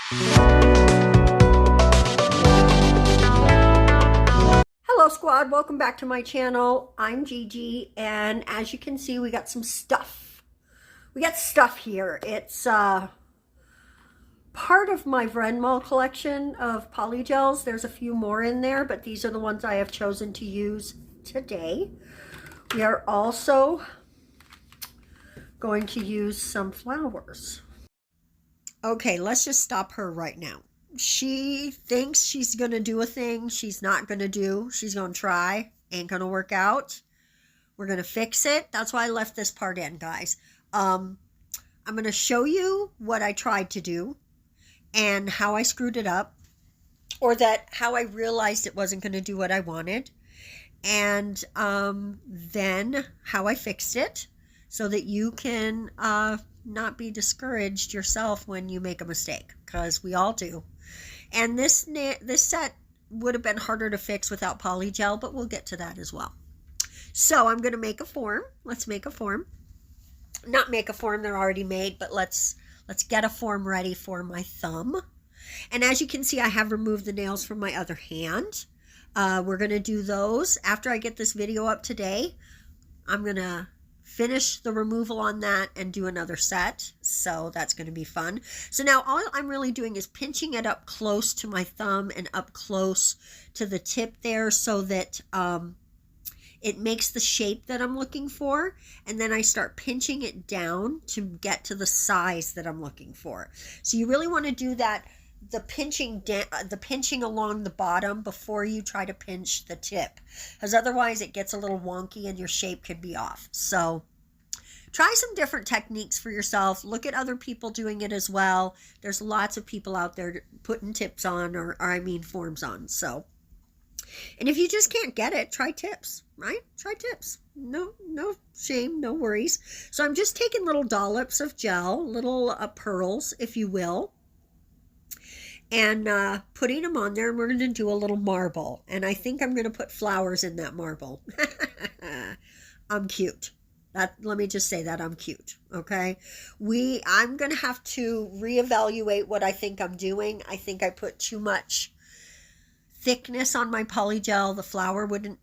Hello squad, welcome back to my channel. I'm Gigi, and as you can see, we got some stuff. We got stuff here. It's part of my Vrenmol collection of polygels. There's a few more in there, but these are the ones I have chosen to use today. We are also going to use some flowers. Okay, let's just stop her right now. She thinks she's going to do a thing she's not going to do. She's going to try. Ain't going to work out. We're going to fix it. That's why I left this part in, guys. I'm going to show you what I tried to do and how I screwed it up, or how I realized it wasn't going to do what I wanted, and then how I fixed it so that you can not be discouraged yourself when you make a mistake, because we all do. And this set would have been harder to fix without polygel, but we'll get to that as well. So I'm going to make a form. Let's make a form. Not make a form, they're already made, but let's get a form ready for my thumb. And as you can see, I have removed the nails from my other hand. We're going to do those after I get this video up today. I'm going to finish the removal on that and do another set, so that's going to be fun. So now all I'm really doing is pinching it up close to my thumb and up close to the tip there, so that it makes the shape that I'm looking for, and then I start pinching it down to get to the size that I'm looking for. So you really want to do that, the pinching along the bottom before you try to pinch the tip, because otherwise it gets a little wonky and your shape could be off. So try some different techniques for yourself. Look at other people doing it as well. There's lots of people out there putting tips on, or I mean forms on. So, and if you just can't get it, try tips, right? Try tips. No shame, no worries. So I'm just taking little dollops of gel, little pearls, if you will, and putting them on there, and we're going to do a little marble. And I think I'm going to put flowers in that marble. I'm cute. Let me just say that I'm cute, okay? I'm going to have to reevaluate what I think I'm doing. I think I put too much thickness on my polygel. The flower wouldn't,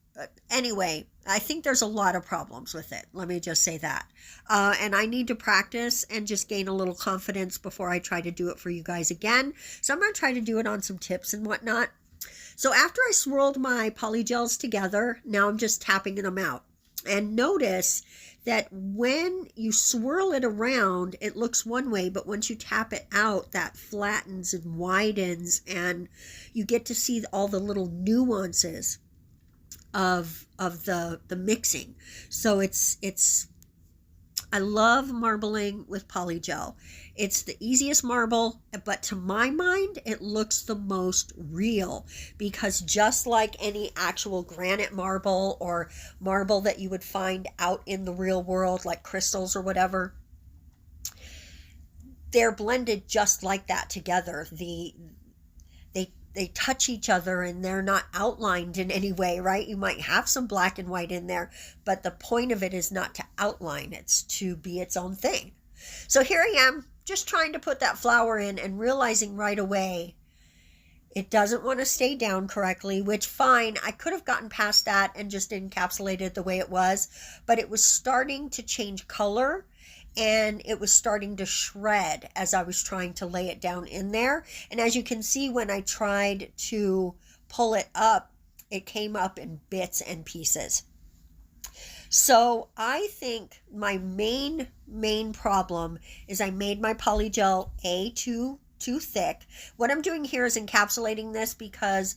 anyway, I think there's a lot of problems with it. Let me just say that. And I need to practice and just gain a little confidence before I try to do it for you guys again. So I'm going to try to do it on some tips and whatnot. So after I swirled my polygels together, now I'm just tapping them out. And notice that when you swirl it around, it looks one way, but once you tap it out, that flattens and widens, and you get to see all the little nuances of the mixing. So I love marbling with polygel. It's the easiest marble, but to my mind, it looks the most real, because just like any actual granite marble or marble that you would find out in the real world, like crystals or whatever, they're blended just like that together. They touch each other and they're not outlined in any way, right? You might have some black and white in there, but the point of it is not to outline, it's to be its own thing. So here I am, just trying to put that flower in and realizing right away it doesn't want to stay down correctly, which fine, I could have gotten past that and just encapsulated it the way it was, but it was starting to change color. And it was starting to shred as I was trying to lay it down in there. And as you can see, when I tried to pull it up, it came up in bits and pieces. So I think my main problem is I made my polygel too thick. What I'm doing here is encapsulating this, because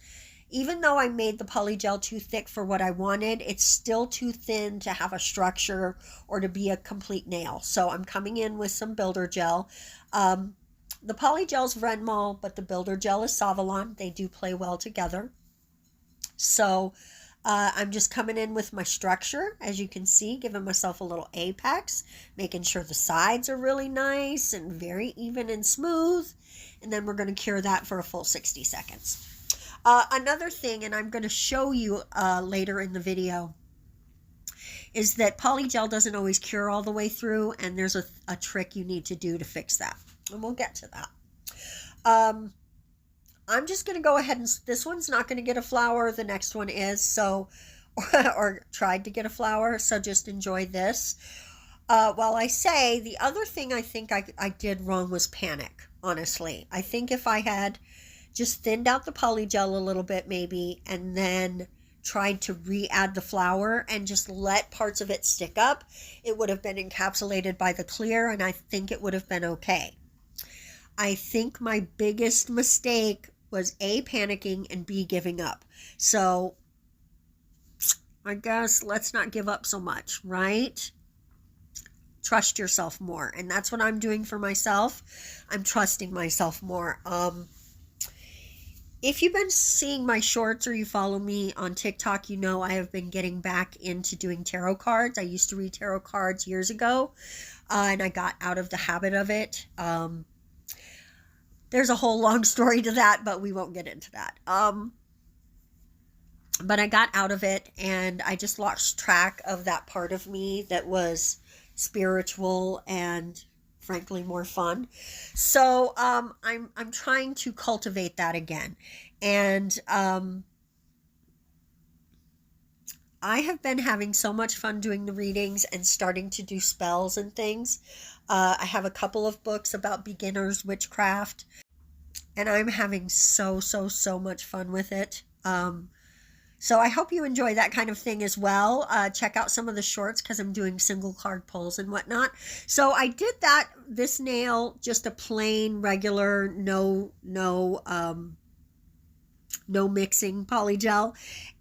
even though I made the polygel too thick for what I wanted, it's still too thin to have a structure or to be a complete nail. So I'm coming in with some builder gel. The polygel's Vrenmol, but the builder gel is Savalon. They do play well together. So I'm just coming in with my structure, as you can see, giving myself a little apex, making sure the sides are really nice and very even and smooth. And then we're going to cure that for a full 60 seconds. Another thing, and I'm going to show you later in the video, is that polygel doesn't always cure all the way through, and there's a trick you need to do to fix that. And we'll get to that. I'm just going to go ahead and, this one's not going to get a flower. The next one is, so, or tried to get a flower. So just enjoy this. While I say, the other thing I think I did wrong was panic, honestly. I think if I had just thinned out the polygel a little bit maybe, and then tried to re-add the flower and just let parts of it stick up, it would have been encapsulated by the clear, and I think it would have been okay. I think my biggest mistake was A, panicking, and B, giving up. So I guess let's not give up so much, right? Trust yourself more. And that's what I'm doing for myself. I'm trusting myself more. If you've been seeing my shorts or you follow me on TikTok, you know I have been getting back into doing tarot cards. I used to read tarot cards years ago, and I got out of the habit of it. There's a whole long story to that, but we won't get into that. But I got out of it, and I just lost track of that part of me that was spiritual and frankly more fun. So I'm trying to cultivate that again. And I have been having so much fun doing the readings and starting to do spells and things. I have a couple of books about beginners witchcraft, and I'm having so much fun with it. So I hope you enjoy that kind of thing as well. Check out some of the shorts because I'm doing single card pulls and whatnot. So I did that, this nail, just a plain, regular, no mixing polygel.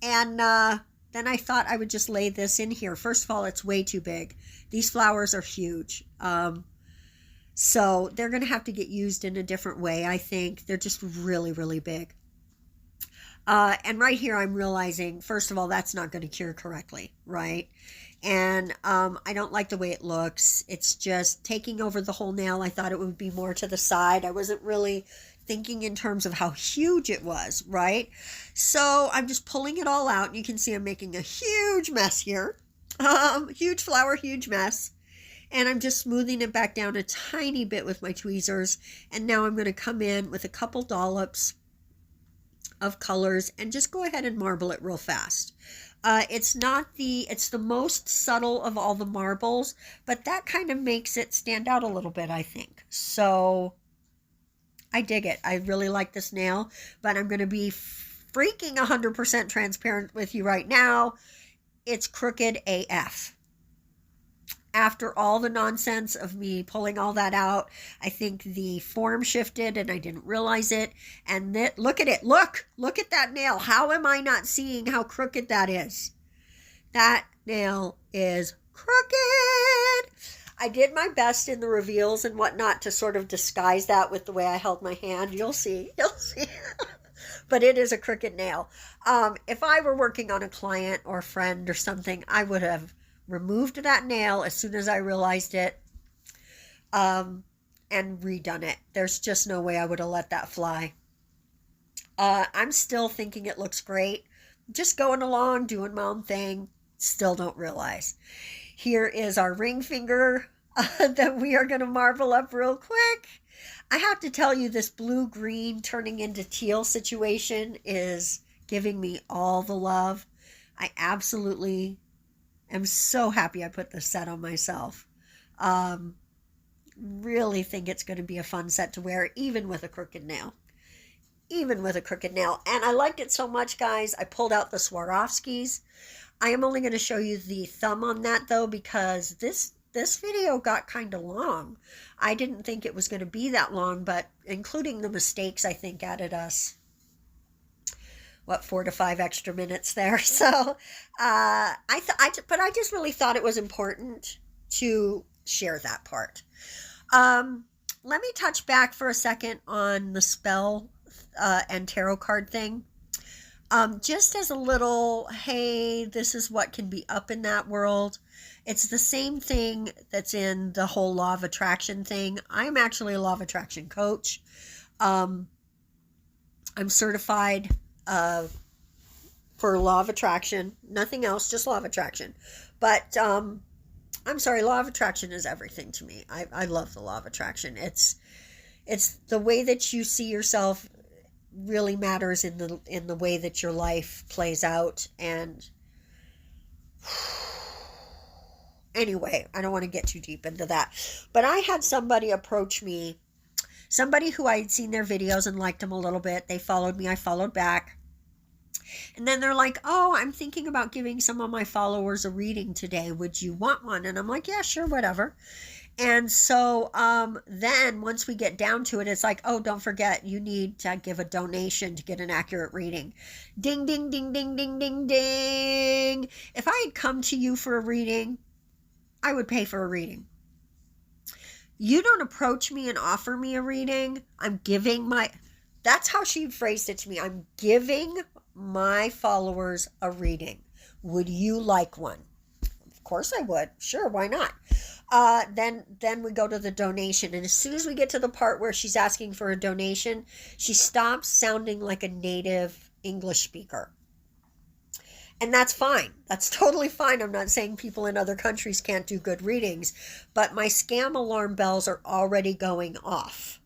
And then I thought I would just lay this in here. First of all, it's way too big. These flowers are huge. So they're going to have to get used in a different way, I think. They're just really big. And right here, I'm realizing, first of all, that's not going to cure correctly, right? And I don't like the way it looks. It's just taking over the whole nail. I thought it would be more to the side. I wasn't really thinking in terms of how huge it was, right? So I'm just pulling it all out. You can see I'm making a huge mess here. Huge flower, huge mess. And I'm just smoothing it back down a tiny bit with my tweezers. And now I'm going to come in with a couple dollops of colors and just go ahead and marble it real fast. It's the most subtle of all the marbles, but that kind of makes it stand out a little bit, I think. So I dig it. I really like this nail, but I'm going to be freaking 100% transparent with you right now. It's crooked AF. After all the nonsense of me pulling all that out, I think the form shifted and I didn't realize it. And look at it. Look at that nail. How am I not seeing how crooked that is? That nail is crooked. I did my best in the reveals and whatnot to sort of disguise that with the way I held my hand. You'll see. But it is a crooked nail. If I were working on a client or friend or something, I would have removed that nail as soon as I realized it, and redone it. There's just no way I would have let that fly. I'm still thinking it looks great. Just going along, doing my own thing. Still don't realize. Here is our ring finger that we are going to marble up real quick. I have to tell you, this blue-green turning into teal situation is giving me all the love. I absolutely am so happy I put this set on myself. Really think it's going to be a fun set to wear, even with a crooked nail. Even with a crooked nail. And I liked it so much, guys, I pulled out the Swarovskis. I am only going to show you the thumb on that, though, because this video got kind of long. I didn't think it was going to be that long, but including the mistakes, I think added us, 4 to 5 extra minutes there. So but I just really thought it was important to share that part. Let me touch back for a second on the spell and tarot card thing. Just as a little, hey, this is what can be up in that world. It's the same thing that's in the whole law of attraction thing. I'm actually a law of attraction coach. I'm certified for law of attraction, nothing else, just law of attraction. But I'm sorry, law of attraction is everything to me. I love the law of attraction. It's the way that you see yourself really matters in the way that your life plays out. And anyway, I don't want to get too deep into that. But I had somebody approach me, somebody who I had seen their videos and liked them a little bit. They followed me, I followed back. And then they're like, oh, I'm thinking about giving some of my followers a reading today. Would you want one? And I'm like, yeah, sure, whatever. And so then once we get down to it, it's like, oh, don't forget, you need to give a donation to get an accurate reading. Ding, ding, ding, ding, ding, ding, ding. If I had come to you for a reading, I would pay for a reading. You don't approach me and offer me a reading. I'm giving my, that's how she phrased it to me. I'm giving my followers a reading. Would you like one? Of course I would. Sure, why not? Then we go to the donation. And as soon as we get to the part where she's asking for a donation, she stops sounding like a native English speaker. And that's fine. That's totally fine. I'm not saying people in other countries can't do good readings, but my scam alarm bells are already going off.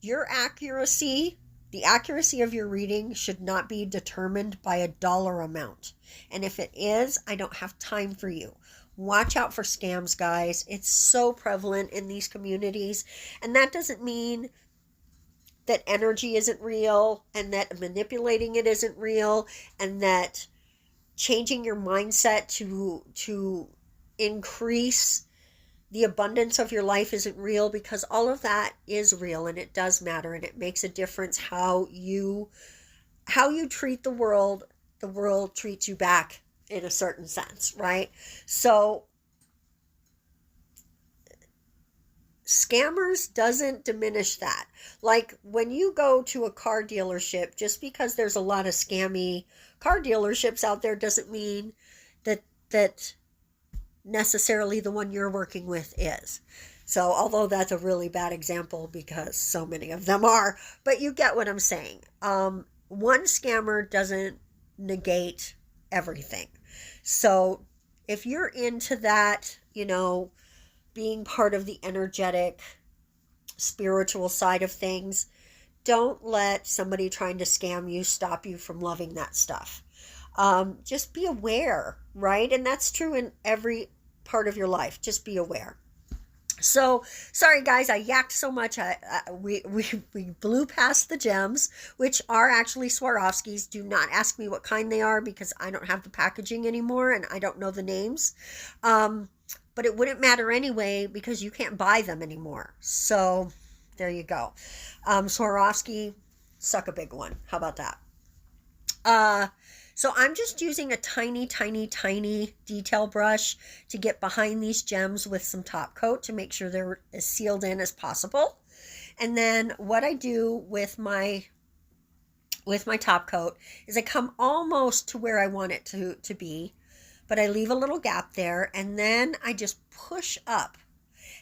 Your accuracy, the accuracy of your reading should not be determined by a dollar amount. And if it is, I don't have time for you. Watch out for scams, guys. It's so prevalent in these communities. And that doesn't mean that energy isn't real, and that manipulating it isn't real, and that changing your mindset to increase the abundance of your life isn't real, because all of that is real, and it does matter, and it makes a difference how you treat the world treats you back in a certain sense, right? So scammers doesn't diminish that. Like when you go to a car dealership, just because there's a lot of scammy car dealerships out there doesn't mean that necessarily the one you're working with is. So although that's a really bad example because so many of them are, but you get what I'm saying. One scammer doesn't negate everything. So if you're into that, being part of the energetic, spiritual side of things, don't let somebody trying to scam you stop you from loving that stuff. Just be aware, right? And that's true in every part of your life. Just be aware. So, sorry guys, I yacked so much. We blew past the gems, which are actually Swarovskis. Do not ask me what kind they are because I don't have the packaging anymore and I don't know the names. But it wouldn't matter anyway because you can't buy them anymore. So, there you go. Swarovski, suck a big one. How about that? So I'm just using a tiny, tiny, tiny detail brush to get behind these gems with some top coat to make sure they're as sealed in as possible. And then what I do with my top coat is I come almost to where I want it to be, but I leave a little gap there, and then I just push up.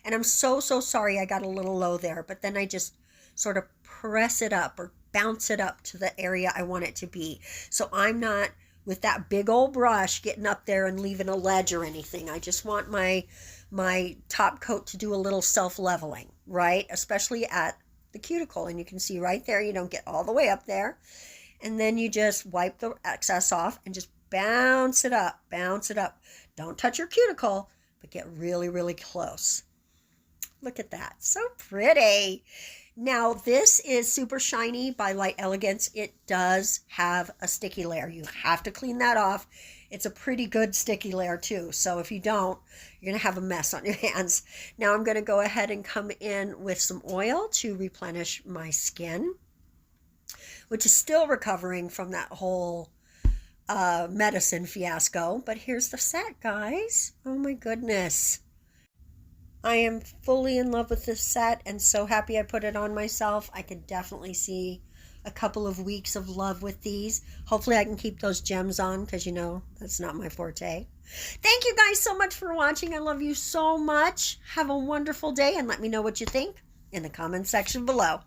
And I'm so sorry I got a little low there, but then I just sort of press it up or bounce it up to the area I want it to be. So I'm not with that big old brush getting up there and leaving a ledge or anything. I just want my top coat to do a little self-leveling, right? Especially at the cuticle. And you can see right there, you don't get all the way up there. And then you just wipe the excess off and just bounce it up, bounce it up. Don't touch your cuticle, but get really, really close. Look at that. So pretty. Now, this is Super Shiny by Light Elegance. It does have a sticky layer. You have to clean that off. It's a pretty good sticky layer too. So if you don't, you're going to have a mess on your hands. Now I'm going to go ahead and come in with some oil to replenish my skin, which is still recovering from that whole medicine fiasco. But here's the set, guys. Oh my goodness. I am fully in love with this set and so happy I put it on myself. I could definitely see a couple of weeks of love with these. Hopefully I can keep those gems on because, that's not my forte. Thank you guys so much for watching. I love you so much. Have a wonderful day and let me know what you think in the comment section below.